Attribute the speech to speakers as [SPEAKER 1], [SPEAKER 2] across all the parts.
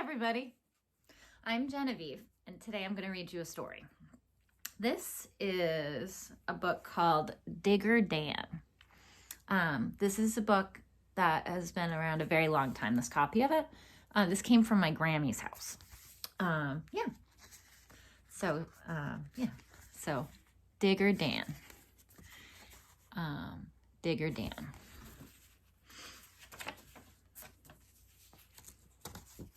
[SPEAKER 1] everybody. I'm Genevieve, and today I'm going to read you a story. This is a book called Digger Dan. This is a book that has been around a very long time, this copy of it. This came from my Grammy's house. So Digger Dan. Digger Dan.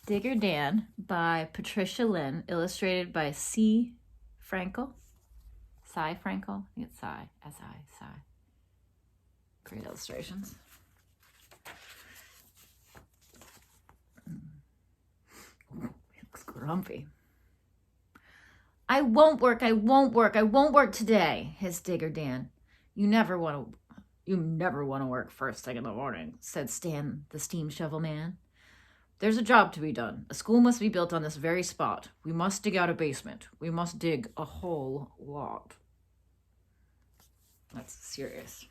[SPEAKER 1] Digger Dan by Patricia Lynn, illustrated by Frankel. Frankel? I think it's S-I. Great illustrations. He looks grumpy. I won't work today, hissed Digger Dan. You never want to work first thing in the morning, said Stan, the steam shovel man. There's a job to be done. A school must be built on this very spot. We must dig out a basement. We must dig a whole lot. That's serious.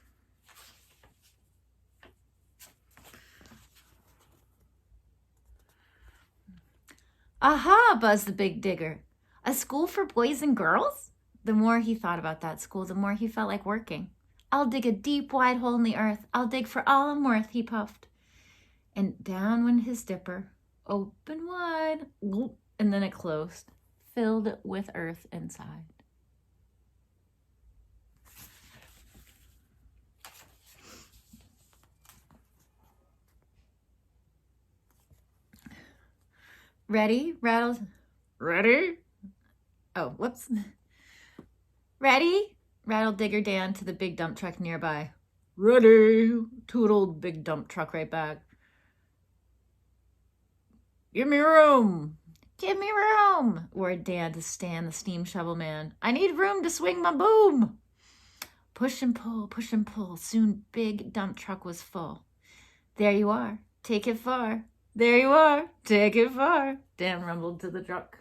[SPEAKER 1] Aha, buzzed the big digger. A school for boys and girls? The more he thought about that school, the more he felt like working. I'll dig a deep, wide hole in the earth. I'll dig for all I'm worth, he puffed. And down went his dipper, open wide, and then it closed, filled with earth inside. Ready? Rattled. Ready? Oh, whoops. Ready? Rattled Digger Dan to the big dump truck nearby. Ready? Tootled big dump truck right back. Give me room! Give me room! Roared Dan to Stan, the steam shovel man. I need room to swing my boom! Push and pull. Soon big dump truck was full. There you are. Take it far. There you are. Take it far. Dan rumbled to the truck.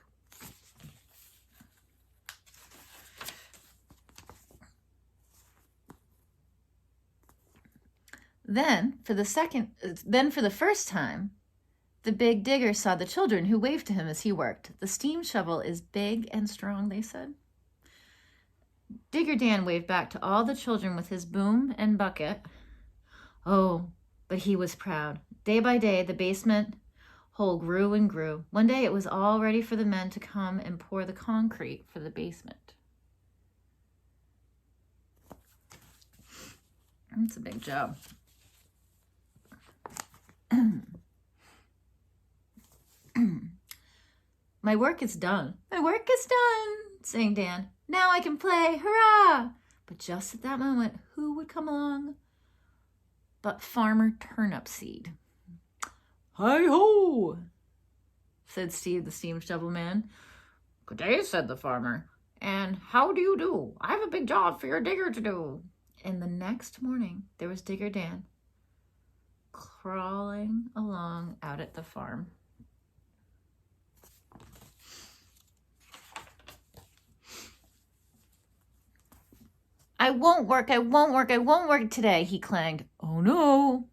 [SPEAKER 1] Then, for the first time, the big digger saw the children who waved to him as he worked. The steam shovel is big and strong, they said. Digger Dan waved back to all the children with his boom and bucket. Oh, but he was proud. Day by day, the basement hole grew and grew. One day, it was all ready for the men to come and pour the concrete for the basement. That's a big job. My work is done. My work is done, sang Dan. Now I can play, hurrah! But just at that moment, who would come along but Farmer Turnipseed? Hi-ho, said Steve, the steam shovel man. Good day, said the farmer. And how do you do? I have a big job for your digger to do. And the next morning, there was Digger Dan crawling along out at the farm. I won't work today, he clanged. Oh no,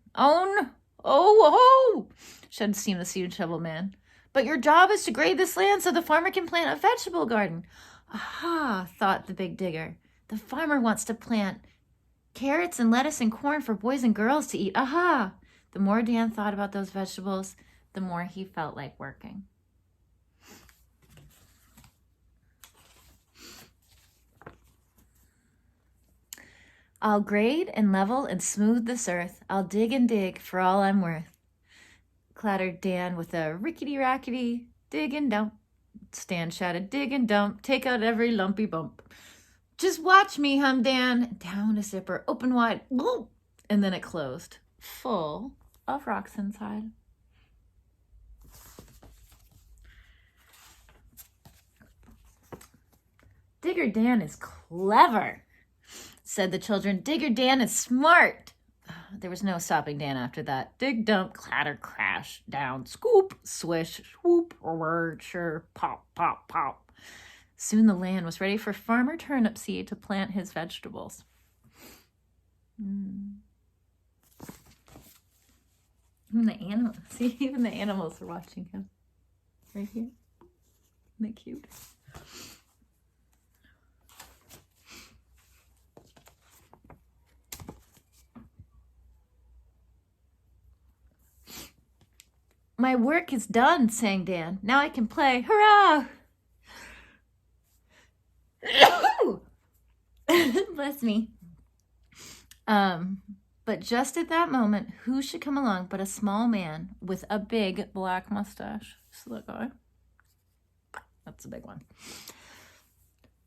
[SPEAKER 1] said Steam the steam shovel man. But your job is to grade this land so the farmer can plant a vegetable garden. Aha, thought the big digger. The farmer wants to plant carrots and lettuce and corn for boys and girls to eat. Aha! The more Dan thought about those vegetables, the more he felt like working. I'll grade and level and smooth this earth. I'll dig and dig for all I'm worth, clattered Dan with a rickety-rackety dig and dump. Stan shouted, dig and dump, take out every lumpy bump. Just watch me, hummed Dan. Down a zipper, open wide, and then it closed, full of rocks inside. Digger Dan is clever, said the children. Digger Dan is smart. There was no stopping Dan after that. Dig, dump, clatter, crash, down, scoop, swish, swoop, word, sure, pop, pop, pop. Soon the land was ready for Farmer Turnipseed to plant his vegetables. Even the animals are watching him. right here. Isn't that cute? My work is done, sang Dan. Now I can play. Hurrah! Bless me. But just at that moment, who should come along but a small man with a big black mustache. See that guy? That's a big one.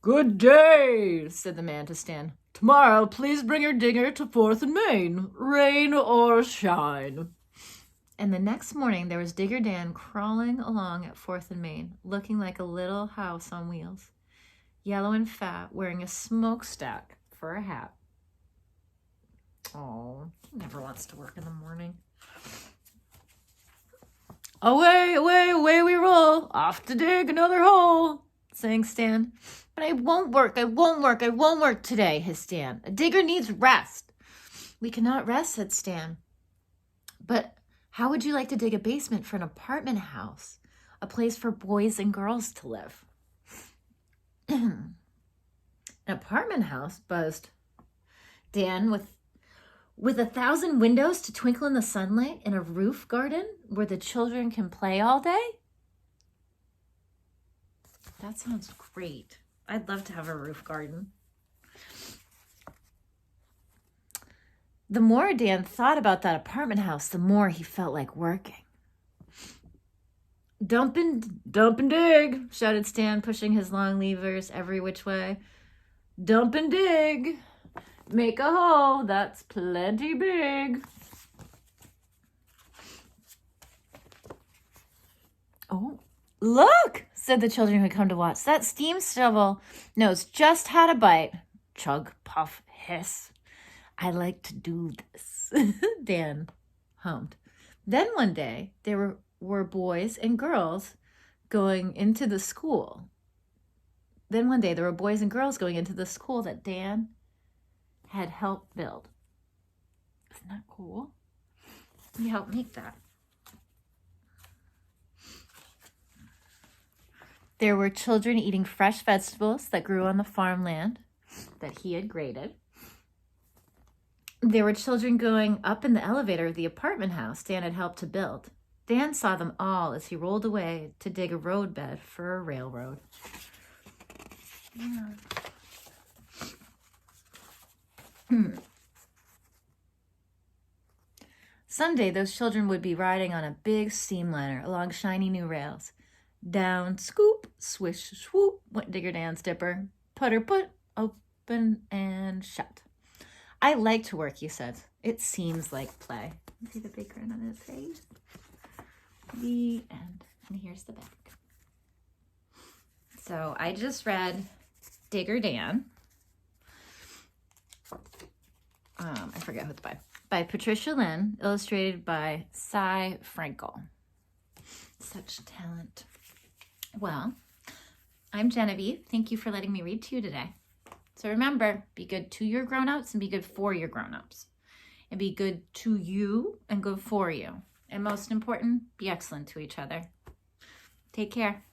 [SPEAKER 1] Good day, said the man to Stan. Tomorrow, please bring your digger to 4th and Main, rain or shine. And the next morning, there was Digger Dan crawling along at 4th and Main, looking like a little house on wheels, yellow and fat, wearing a smokestack for a hat. Oh, he never wants to work in the morning. Away, away, away we roll, off to dig another hole, sang Stan. But I won't work today, hissed Stan. A digger needs rest. We cannot rest, said Stan. But how would you like to dig a basement for an apartment house? A place for boys and girls to live. An apartment house, buzzed Dan, with 1,000 windows to twinkle in the sunlight and a roof garden where the children can play all day? That sounds great. I'd love to have a roof garden. The more Dan thought about that apartment house, the more he felt like working. Dump and dig, shouted Stan, pushing his long levers every which way. Dump and dig. Make a hole that's plenty big. Oh, look, said the children who had come to watch. That steam shovel knows just how to bite. Chug, puff, hiss. I like to do this, Dan hummed. Then one day, there were boys and girls going into the school. That Dan had helped build. Isn't that cool? He helped make that. There were children eating fresh vegetables that grew on the farmland that he had graded. There were children going up in the elevator of the apartment house Dan had helped to build. Dan saw them all as he rolled away to dig a roadbed for a railroad. Yeah. Someday those children would be riding on a big steamliner along shiny new rails. Down, scoop, swish, swoop, went Digger Dan's dipper. Putter, put, open and shut. I like to work, he said. It seems like play. See the big grin on his face? The end. And here's the back. So I just read Digger Dan. I forget who it's by Patricia Lynn, illustrated by Frankel. Such talent. Well, I'm Genevieve. Thank you for letting me read to you today. So remember, be good to your grown-ups and be good for your grown-ups. And be good to you and good for you. And most important, be excellent to each other. Take care.